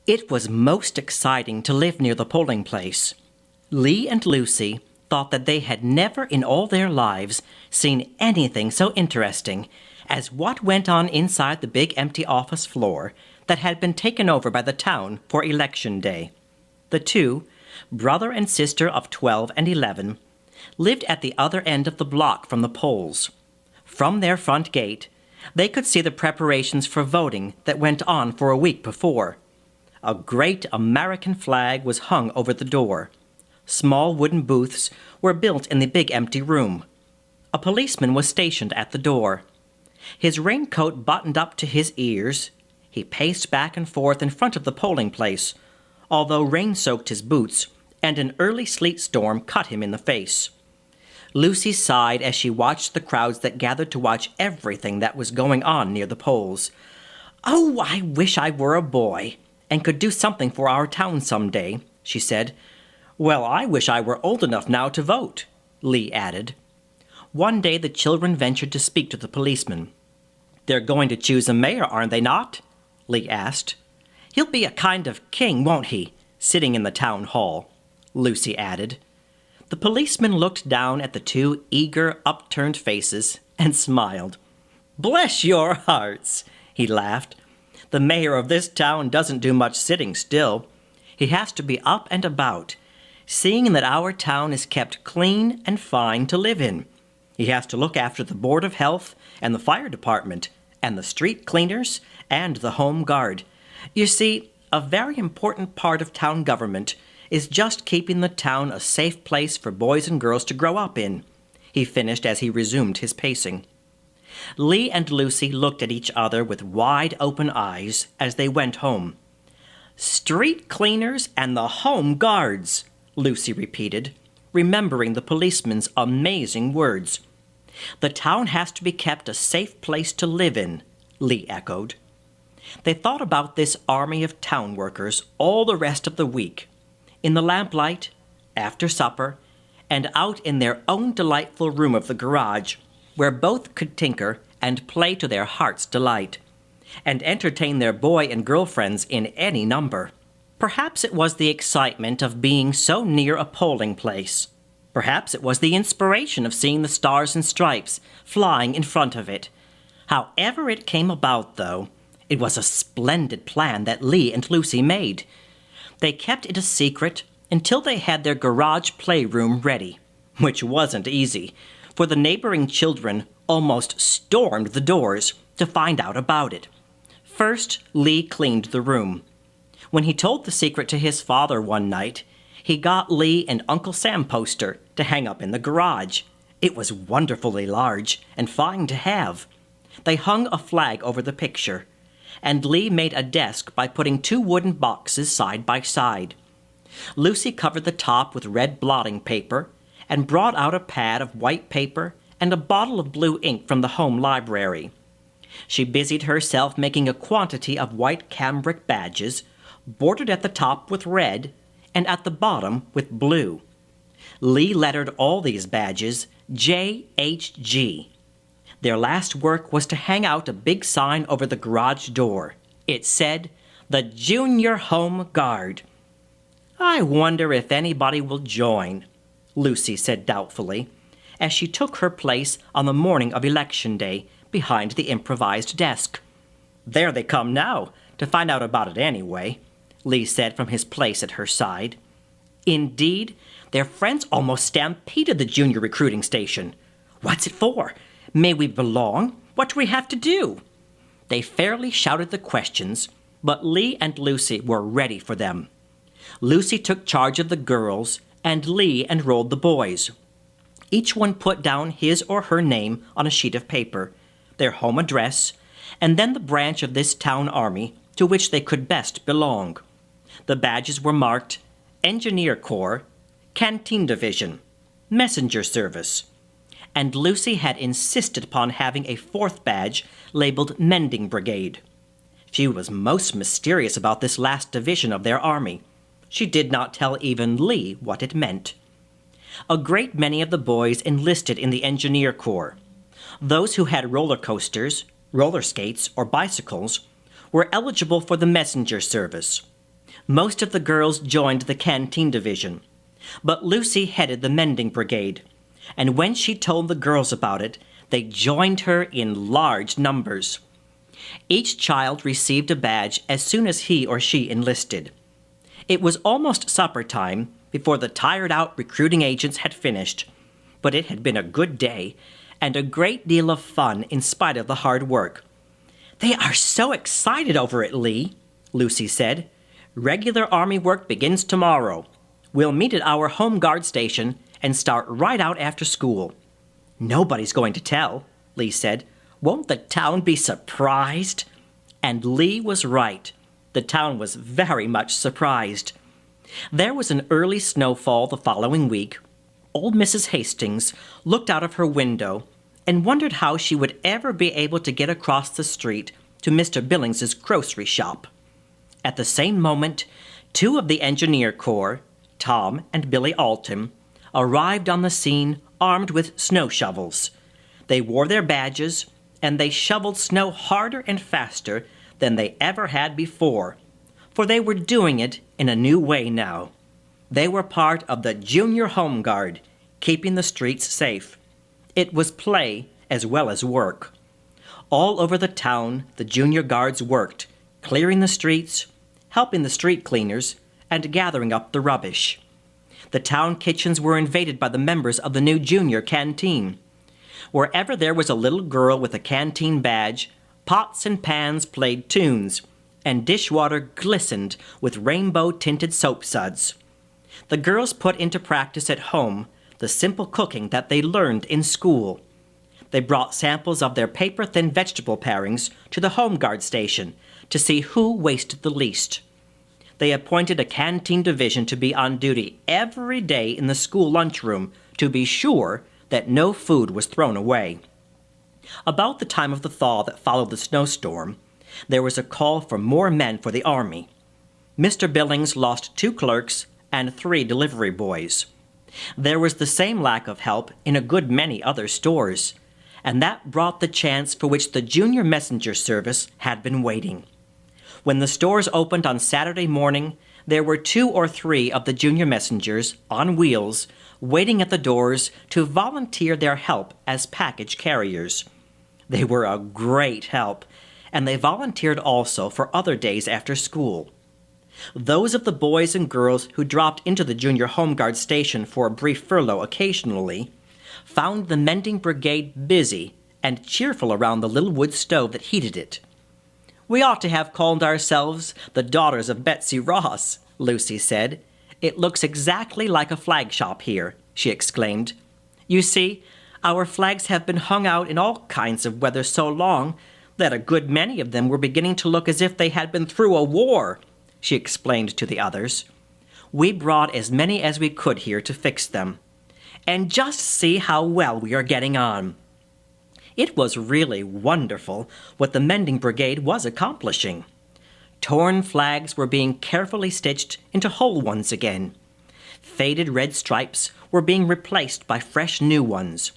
It was most exciting to live near the polling place. Lee and Lucy thought that they had never in all their lives seen anything so interesting as what went on inside the big empty office floor that had been taken over by the town for Election Day. The two, brother and sister of 12 and 11, lived at the other end of the block from the polls. From their front gate, they could see the preparations for voting that went on for a week before. A great American flag was hung over the door. Small wooden booths were built in the big empty room. A policeman was stationed at the door. His raincoat buttoned up to his ears, he paced back and forth in front of the polling place, although rain soaked his boots and an early sleet storm cut him in the face. Lucy sighed as she watched the crowds that gathered to watch everything that was going on near the polls. "Oh, I wish I were a boy and could do something for our town some day," she said. "Well, I wish I were old enough now to vote," Lee added. One day the children ventured to speak to the policeman. "They're going to choose a mayor, aren't they not?" Lee asked. "He'll be a kind of king, won't he, sitting in the town hall?" Lucy added. The policeman looked down at the two eager, upturned faces and smiled. "Bless your hearts," he laughed. "The mayor of this town doesn't do much sitting still. He has to be up and about, seeing that our town is kept clean and fine to live in. He has to look after the Board of Health and the fire department and the street cleaners and the home guard. You see, a very important part of town government is just keeping the town a safe place for boys and girls to grow up in," he finished as he resumed his pacing. Lee and Lucy looked at each other with wide-open eyes as they went home. "Street cleaners and the home guards," Lucy repeated, remembering the policeman's amazing words. "The town has to be kept a safe place to live in," Lee echoed. They thought about this army of town workers all the rest of the week, in the lamplight, after supper, and out in their own delightful room of the garage, where both could tinker and play to their heart's delight, and entertain their boy and girlfriends in any number. Perhaps it was the excitement of being so near a polling place. Perhaps it was the inspiration of seeing the stars and stripes flying in front of it. However it came about, though, it was a splendid plan that Lee and Lucy made. They kept it a secret until they had their garage playroom ready, which wasn't easy, for the neighboring children almost stormed the doors to find out about it. First, Lee cleaned the room. When he told the secret to his father one night, he got Lee an Uncle Sam poster to hang up in the garage. It was wonderfully large and fine to have. They hung a flag over the picture, and Lee made a desk by putting two wooden boxes side by side. Lucy covered the top with red blotting paper and brought out a pad of white paper and a bottle of blue ink from the home library. She busied herself making a quantity of white cambric badges, bordered at the top with red and at the bottom with blue. Lee lettered all these badges J.H.G. Their last work was to hang out a big sign over the garage door. It said, "The Junior Home Guard." "I wonder if anybody will join," Lucy said doubtfully, as she took her place on the morning of Election Day behind the improvised desk. "There they come now, to find out about it anyway," Lee said from his place at her side. Indeed, their friends almost stampeded the junior recruiting station. "What's it for? May we belong? What do we have to do?" They fairly shouted the questions, but Lee and Lucy were ready for them. Lucy took charge of the girls, and Lee enrolled the boys. Each one put down his or her name on a sheet of paper, their home address, and then the branch of this town army to which they could best belong. The badges were marked Engineer Corps, Canteen Division, Messenger Service, and Lucy had insisted upon having a fourth badge labeled Mending Brigade. She was most mysterious about this last division of their army. She did not tell even Lee what it meant. A great many of the boys enlisted in the Engineer Corps. Those who had roller coasters, roller skates, or bicycles were eligible for the messenger service. Most of the girls joined the canteen division, but Lucy headed the mending brigade, and when she told the girls about it, they joined her in large numbers. Each child received a badge as soon as he or she enlisted. It was almost supper time before the tired-out recruiting agents had finished, but it had been a good day and a great deal of fun in spite of the hard work. "They are so excited over it, Lee," Lucy said. "Regular Army work begins tomorrow. We'll meet at our home guard station and start right out after school." "Nobody's going to tell," Lee said. "Won't the town be surprised?" And Lee was right. The town was very much surprised. There was an early snowfall the following week. Old Mrs. Hastings looked out of her window and wondered how she would ever be able to get across the street to Mr. Billings's grocery shop. At the same moment, two of the engineer corps, Tom and Billy Alton, arrived on the scene armed with snow shovels. They wore their badges, and they shoveled snow harder and faster than they ever had before, for they were doing it in a new way now. They were part of the Junior Home Guard, keeping the streets safe. It was play as well as work. All over the town, the Junior Guards worked, clearing the streets, helping the street cleaners, and gathering up the rubbish. The town kitchens were invaded by the members of the new junior canteen. Wherever there was a little girl with a canteen badge, pots and pans played tunes, and dishwater glistened with rainbow-tinted soap suds. The girls put into practice at home the simple cooking that they learned in school. They brought samples of their paper-thin vegetable parings to the home guard station to see who wasted the least. They appointed a canteen division to be on duty every day in the school lunchroom to be sure that no food was thrown away. About the time of the thaw that followed the snowstorm, there was a call for more men for the Army. Mr. Billings lost 2 clerks and 3 delivery boys. There was the same lack of help in a good many other stores, and that brought the chance for which the junior messenger service had been waiting. When the stores opened on Saturday morning, there were 2 or 3 of the junior messengers on wheels waiting at the doors to volunteer their help as package carriers. They were a great help, and they volunteered also for other days after school. Those of the boys and girls who dropped into the junior home guard station for a brief furlough occasionally found the mending brigade busy and cheerful around the little wood stove that heated it. "We ought to have called ourselves the Daughters of Betsy Ross," Lucy said. "It looks exactly like a flag shop here," she exclaimed. "You see, our flags have been hung out in all kinds of weather so long that a good many of them were beginning to look as if they had been through a war," she explained to the others. "We brought as many as we could here to fix them. And just see how well we are getting on." It was really wonderful what the mending brigade was accomplishing. Torn flags were being carefully stitched into whole ones again. Faded red stripes were being replaced by fresh new ones.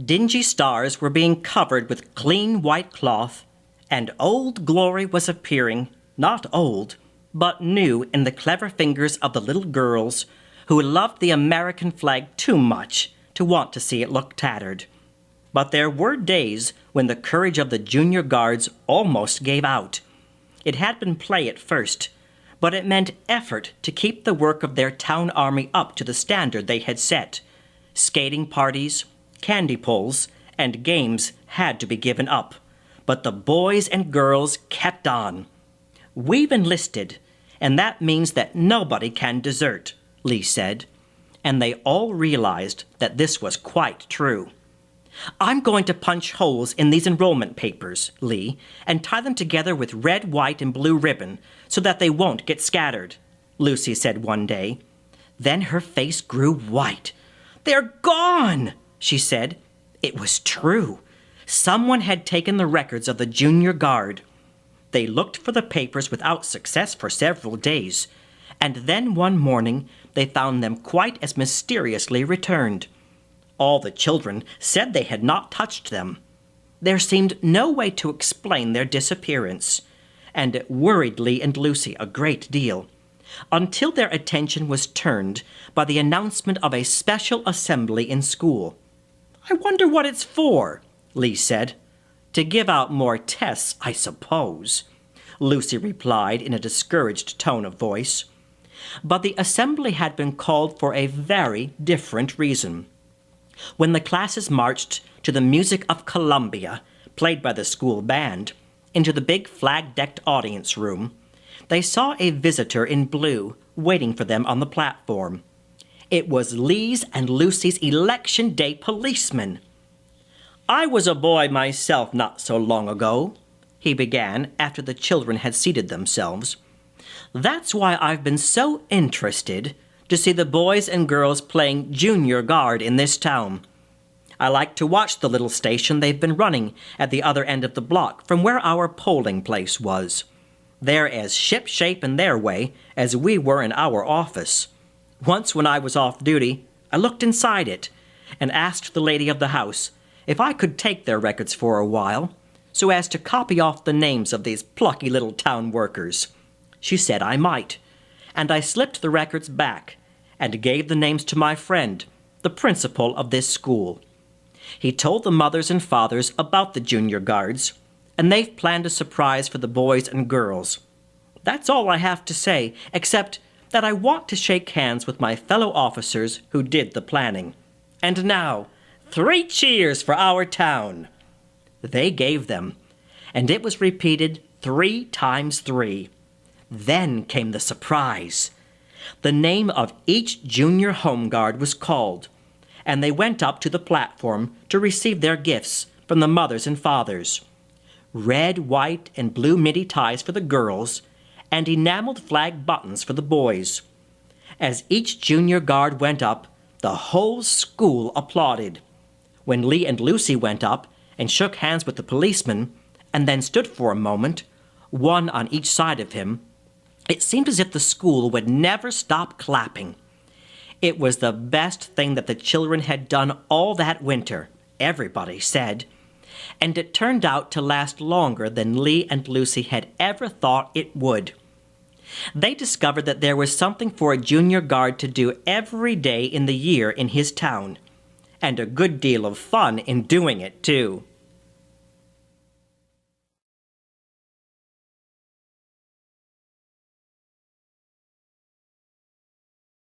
Dingy stars were being covered with clean white cloth, and Old Glory was appearing, not old, but new in the clever fingers of the little girls who loved the American flag too much to want to see it look tattered. But there were days when the courage of the junior guards almost gave out. It had been play at first, but it meant effort to keep the work of their town army up to the standard they had set. Skating parties, candy pulls, and games had to be given up, but the boys and girls kept on. "We've enlisted, and that means that nobody can desert," Lee said, and they all realized that this was quite true. "I'm going to punch holes in these enrollment papers, Lee, and tie them together with red, white, and blue ribbon so that they won't get scattered," Lucy said one day. Then her face grew white. "They're gone!" she said. It was true. Someone had taken the records of the junior guard. They looked for the papers without success for several days, and then one morning they found them quite as mysteriously returned. All the children said they had not touched them. There seemed no way to explain their disappearance, and it worried Lee and Lucy a great deal. until their attention was turned by the announcement of a special assembly in school. "I wonder what it's for," Lee said. "To give out more tests, I suppose," Lucy replied in a discouraged tone of voice. But the assembly had been called for a very different reason. When the classes marched to the Music of Columbia, played by the school band, into the big flag-decked audience room, they saw a visitor in blue waiting for them on the platform. It was Lee's and Lucy's election day policeman. "I was a boy myself not so long ago," he began after the children had seated themselves. "That's why I've been so interested to see the boys and girls playing junior guard in this town. I like to watch the little station they've been running at the other end of the block from where our polling place was. They're as ship-shape in their way as we were in our office. Once when I was off duty, I looked inside it and asked the lady of the house if I could take their records for a while, so as to copy off the names of these plucky little town workers. She said I might, and I slipped the records back and gave the names to my friend, the principal of this school. He told the mothers and fathers about the junior guards, and they've planned a surprise for the boys and girls. That's all I have to say, except that I want to shake hands with my fellow officers who did the planning. And now, 3 cheers for our town." They gave them, and it was repeated 3 times 3. Then came the surprise. The name of each junior home guard was called, and they went up to the platform to receive their gifts from the mothers and fathers. Red, white, and blue midi ties for the girls, and enameled flag buttons for the boys. As each junior guard went up, the whole school applauded. When Lee and Lucy went up and shook hands with the policeman, and then stood for a moment, one on each side of him, it seemed as if the school would never stop clapping. It was the best thing that the children had done all that winter, everybody said, and it turned out to last longer than Lee and Lucy had ever thought it would. They discovered that there was something for a junior guard to do every day in the year in his town, and a good deal of fun in doing it, too.